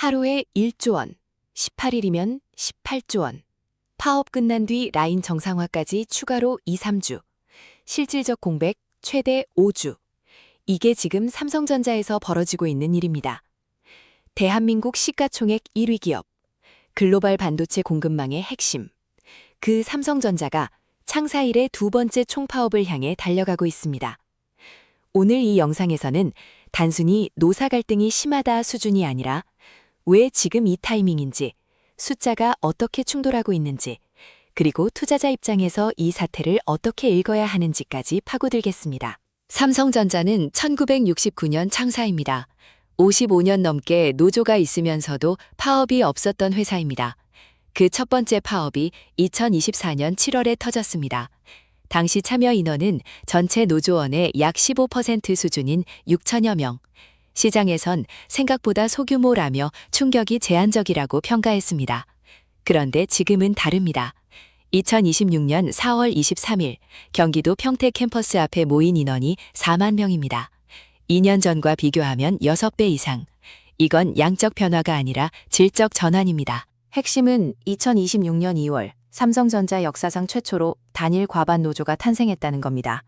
하루에 1조 원, 18일이면 18조 원. 파업 끝난 뒤 라인 정상화까지 추가로 2, 3주. 실질적 공백 최대 5주. 이게 지금 삼성전자에서 벌어지고 있는 일입니다. 대한민국 시가총액 1위 기업. 글로벌 반도체 공급망의 핵심. 그 삼성전자가 창사 이래 두 번째 총파업을 향해 달려가고 있습니다. 오늘 이 영상에서는 단순히 노사 갈등이 심하다 수준이 아니라 왜 지금 이 타이밍인지, 숫자가 어떻게 충돌하고 있는지, 그리고 투자자 입장에서 이 사태를 어떻게 읽어야 하는지까지 파고들겠습니다. 삼성전자는 1969년 창사입니다. 55년 넘게 노조가 있으면서도 파업이 없었던 회사입니다. 그 첫 번째 파업이 2024년 7월에 터졌습니다. 당시 참여 인원은 전체 노조원의 약 15% 수준인 6천여 명. 시장에선 생각보다 소규모라며 충격이 제한적이라고 평가했습니다. 그런데 지금은 다릅니다. 2026년 4월 23일 경기도 평택 캠퍼스 앞에 모인 인원이 4만 명입니다. 2년 전과 비교하면 6배 이상. 이건 양적 변화가 아니라 질적 전환입니다. 핵심은 2026년 2월 삼성전자 역사상 최초로 단일 과반 노조가 탄생했다는 겁니다.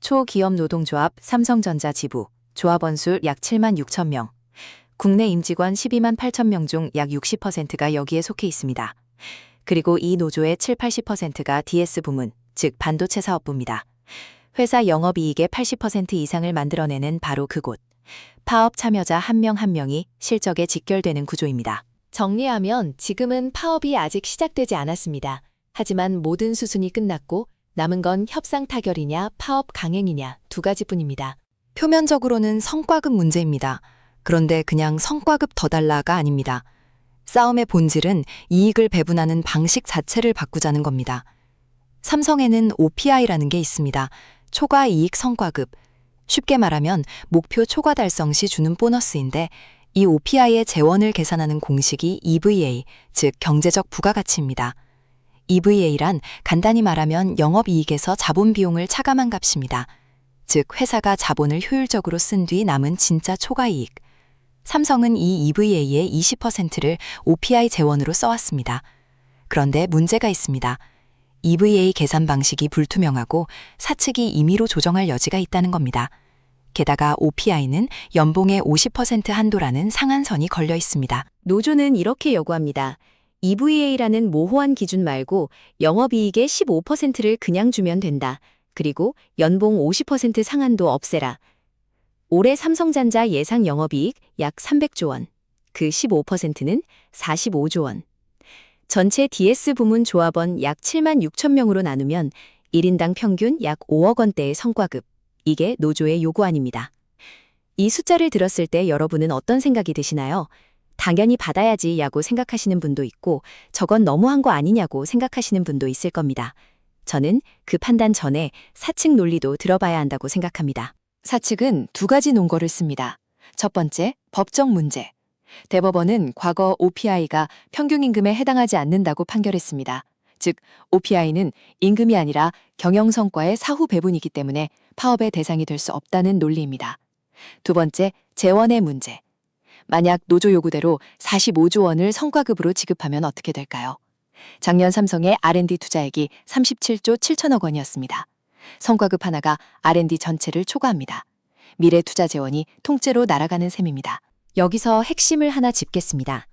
초기업 노동조합 삼성전자 지부, 조합원 수 약 7만 6천 명. 국내 임직원 12만 8천 명 중 약 60%가 여기에 속해 있습니다. 그리고 이 노조의 7-80%가 DS 부문, 즉 반도체 사업부입니다. 회사 영업이익의 80% 이상을 만들어내는 바로 그곳. 파업 참여자 한 명 한 명이 실적에 직결되는 구조입니다. 정리하면 지금은 파업이 아직 시작되지 않았습니다. 하지만 모든 수순이 끝났고 남은 건 협상 타결이냐 파업 강행이냐 두 가지뿐입니다. 표면적으로는 성과급 문제입니다. 그런데 그냥 성과급 더 달라가 아닙니다. 싸움의 본질은 이익을 배분하는 방식 자체를 바꾸자는 겁니다. 삼성에는 OPI라는 게 있습니다. 초과 이익 성과급. 쉽게 말하면 목표 초과 달성 시 주는 보너스인데 이 OPI의 재원을 계산하는 공식이 EVA, 즉 경제적 부가가치입니다. EVA란 간단히 말하면 영업이익에서 자본 비용을 차감한 값입니다. 즉 회사가 자본을 효율적으로 쓴 뒤 남은 진짜 초과이익. 삼성은 이 EVA의 20%를 OPI 재원으로 써왔습니다. 그런데 문제가 있습니다. EVA 계산 방식이 불투명하고 사측이 임의로 조정할 여지가 있다는 겁니다. 게다가 OPI는 연봉의 50% 한도라는 상한선이 걸려 있습니다. 노조는 이렇게 요구합니다. EVA라는 모호한 기준 말고 영업이익의 15%를 그냥 주면 된다. 그리고 연봉 50% 상한도 없애라. 올해 삼성전자 예상 영업이익 약 300조 원. 그 15%는 45조 원. 전체 DS 부문 조합원 약 7만 6천 명으로 나누면 1인당 평균 약 5억 원대의 성과급. 이게 노조의 요구안입니다. 이 숫자를 들었을 때 여러분은 어떤 생각이 드시나요? 당연히 받아야지 야고 생각하시는 분도 있고 저건 너무한 거 아니냐고 생각하시는 분도 있을 겁니다. 저는 그 판단 전에 사측 논리도 들어봐야 한다고 생각합니다. 사측은 두 가지 논거를 씁니다. 첫 번째, 법적 문제. 대법원은 과거 OPI가 평균 임금에 해당하지 않는다고 판결했습니다. 즉, OPI는 임금이 아니라 경영성과의 사후 배분이기 때문에 파업의 대상이 될 수 없다는 논리입니다. 두 번째, 재원의 문제. 만약 노조 요구대로 45조 원을 성과급으로 지급하면 어떻게 될까요? 작년 삼성의 R&D 투자액이 37조 7천억 원이었습니다. 성과급 하나가 R&D 전체를 초과합니다. 미래 투자 재원이 통째로 날아가는 셈입니다. 여기서 핵심을 하나 짚겠습니다.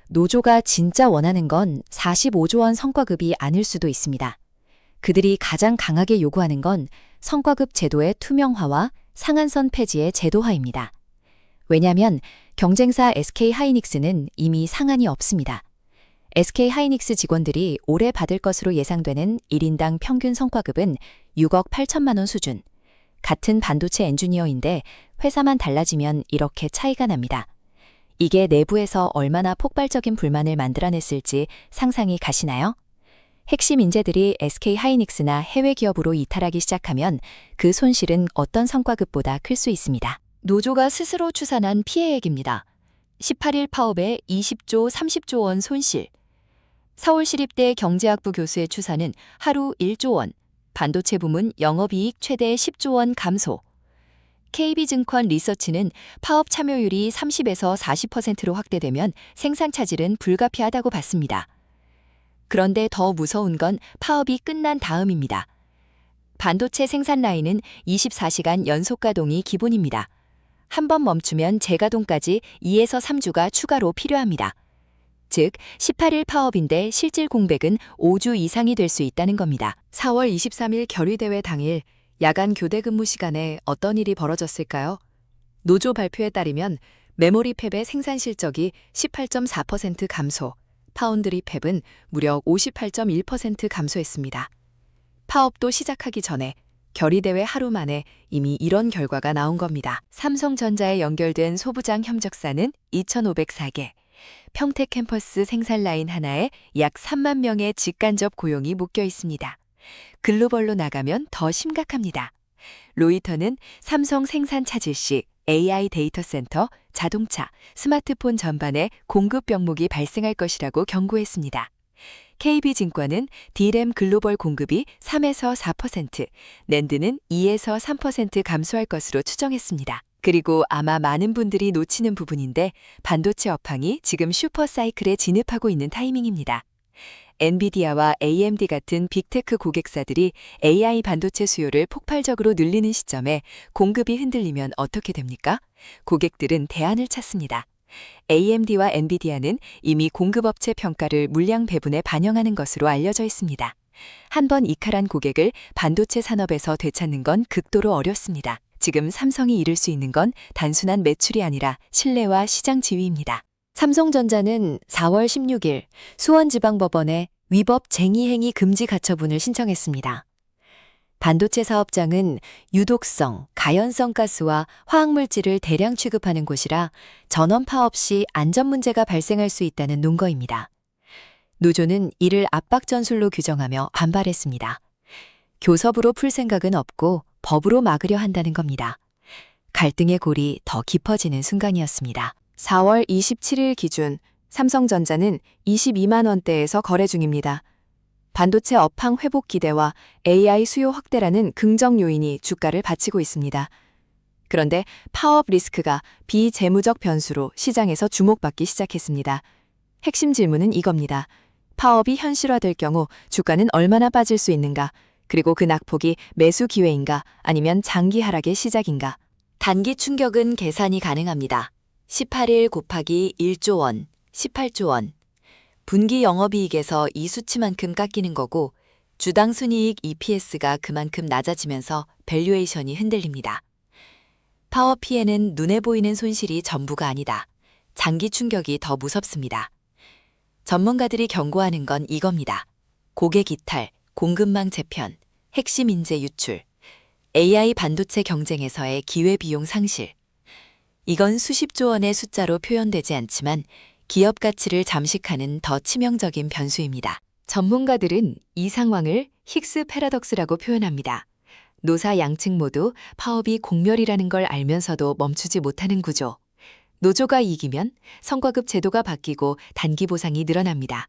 노조가 진짜 원하는 건 45조 원 성과급이 아닐 수도 있습니다. 그들이 가장 강하게 요구하는 건 성과급 제도의 투명화와 상한선 폐지의 제도화입니다. 왜냐하면 경쟁사 SK하이닉스는 이미 상한이 없습니다. SK하이닉스 직원들이 올해 받을 것으로 예상되는 1인당 평균 성과급은 6억 8천만 원 수준. 같은 반도체 엔지니어인데 회사만 달라지면 이렇게 차이가 납니다. 이게 내부에서 얼마나 폭발적인 불만을 만들어냈을지 상상이 가시나요? 핵심 인재들이 SK하이닉스나 해외 기업으로 이탈하기 시작하면 그 손실은 어떤 성과급보다 클 수 있습니다. 노조가 스스로 추산한 피해액입니다. 18일 파업에 20조 30조 원 손실. 서울시립대 경제학부 교수의 추산은 하루 1조 원, 반도체 부문 영업이익 최대 10조 원 감소. KB증권 리서치는 파업 참여율이 30에서 40%로 확대되면 생산 차질은 불가피하다고 봤습니다. 그런데 더 무서운 건 파업이 끝난 다음입니다. 반도체 생산 라인은 24시간 연속 가동이 기본입니다. 한 번 멈추면 재가동까지 2에서 3주가 추가로 필요합니다. 즉, 18일 파업인데 실질 공백은 5주 이상이 될 수 있다는 겁니다. 4월 23일 결의대회 당일 야간 교대 근무 시간에 어떤 일이 벌어졌을까요? 노조 발표에 따르면 메모리 팹의 생산 실적이 18.4% 감소, 파운드리 팹은 무려 58.1% 감소했습니다. 파업도 시작하기 전에 결의대회 하루 만에 이미 이런 결과가 나온 겁니다. 삼성전자에 연결된 소부장 협력사는 2,504개, 평택 캠퍼스 생산 라인 하나에 약 3만 명의 직간접 고용이 묶여 있습니다. 글로벌로 나가면 더 심각합니다. 로이터는 삼성 생산 차질 시 AI 데이터 센터, 자동차, 스마트폰 전반에 공급 병목이 발생할 것이라고 경고했습니다. KB증권은 D램 글로벌 공급이 3에서 4%, 낸드는 2에서 3% 감소할 것으로 추정했습니다. 그리고 아마 많은 분들이 놓치는 부분인데 반도체 업황이 지금 슈퍼사이클에 진입하고 있는 타이밍입니다. 엔비디아와 AMD 같은 빅테크 고객사들이 AI 반도체 수요를 폭발적으로 늘리는 시점에 공급이 흔들리면 어떻게 됩니까? 고객들은 대안을 찾습니다. AMD와 엔비디아는 이미 공급업체 평가를 물량 배분에 반영하는 것으로 알려져 있습니다. 한번 이탈한 고객을 반도체 산업에서 되찾는 건 극도로 어렵습니다. 지금 삼성이 이룰 수 있는 건 단순한 매출이 아니라 신뢰와 시장 지위입니다. 삼성전자는 4월 16일 수원지방법원에 위법 쟁의행위 금지 가처분을 신청했습니다. 반도체 사업장은 유독성, 가연성 가스와 화학물질을 대량 취급하는 곳이라 전원 파업 시 안전 문제가 발생할 수 있다는 논거입니다. 노조는 이를 압박 전술로 규정하며 반발했습니다. 교섭으로 풀 생각은 없고 법으로 막으려 한다는 겁니다. 갈등의 골이 더 깊어지는 순간이었습니다. 4월 27일 기준 삼성전자는 22만 원대에서 거래 중입니다. 반도체 업황 회복 기대와 AI 수요 확대라는 긍정 요인이 주가를 받치고 있습니다. 그런데 파업 리스크가 비재무적 변수로 시장에서 주목받기 시작했습니다. 핵심 질문은 이겁니다. 파업이 현실화될 경우 주가는 얼마나 빠질 수 있는가? 그리고 그 낙폭이 매수 기회인가 아니면 장기 하락의 시작인가? 단기 충격은 계산이 가능합니다. 18일 곱하기 1조 원, 18조 원. 분기 영업이익에서 이 수치만큼 깎이는 거고 주당 순이익 EPS가 그만큼 낮아지면서 밸류에이션이 흔들립니다. 파업 피해는 눈에 보이는 손실이 전부가 아니다. 장기 충격이 더 무섭습니다. 전문가들이 경고하는 건 이겁니다. 고객 이탈, 공급망 재편, 핵심 인재 유출, AI 반도체 경쟁에서의 기회비용 상실. 이건 수십조 원의 숫자로 표현되지 않지만 기업 가치를 잠식하는 더 치명적인 변수입니다. 전문가들은 이 상황을 힉스 패러독스라고 표현합니다. 노사 양측 모두 파업이 공멸이라는 걸 알면서도 멈추지 못하는 구조. 노조가 이기면 성과급 제도가 바뀌고 단기 보상이 늘어납니다.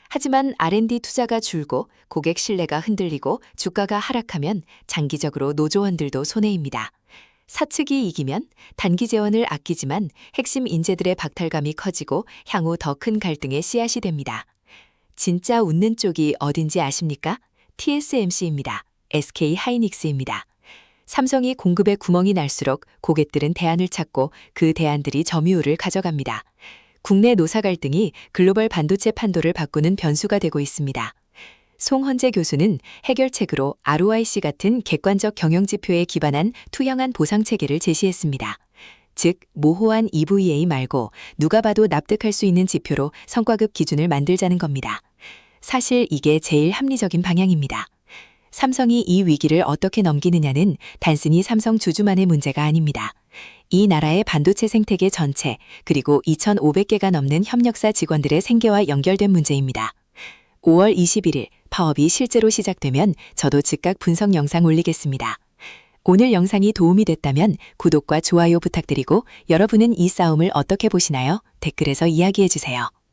하지만 R&D 투자가 줄고 고객 신뢰가 흔들리고 주가가 하락하면 장기적으로 노조원들도 손해입니다. 사측이 이기면 단기 재원을 아끼지만 핵심 인재들의 박탈감이 커지고 향후 더 큰 갈등의 씨앗이 됩니다. 진짜 웃는 쪽이 어딘지 아십니까? TSMC입니다. SK 하이닉스입니다. 삼성이 공급에 구멍이 날수록 고객들은 대안을 찾고 그 대안들이 점유율을 가져갑니다. 국내 노사 갈등이 글로벌 반도체 판도를 바꾸는 변수가 되고 있습니다. 송헌재 교수는 해결책으로 ROIC 같은 객관적 경영지표에 기반한 투명한 보상체계를 제시했습니다. 즉, 모호한 EVA 말고 누가 봐도 납득할 수 있는 지표로 성과급 기준을 만들자는 겁니다. 사실 이게 제일 합리적인 방향입니다. 삼성이 이 위기를 어떻게 넘기느냐는 단순히 삼성 주주만의 문제가 아닙니다. 이 나라의 반도체 생태계 전체, 그리고 2,500개가 넘는 협력사 직원들의 생계와 연결된 문제입니다. 5월 21일 파업이 실제로 시작되면 저도 즉각 분석 영상 올리겠습니다. 오늘 영상이 도움이 됐다면 구독과 좋아요 부탁드리고 여러분은 이 싸움을 어떻게 보시나요? 댓글에서 이야기해주세요.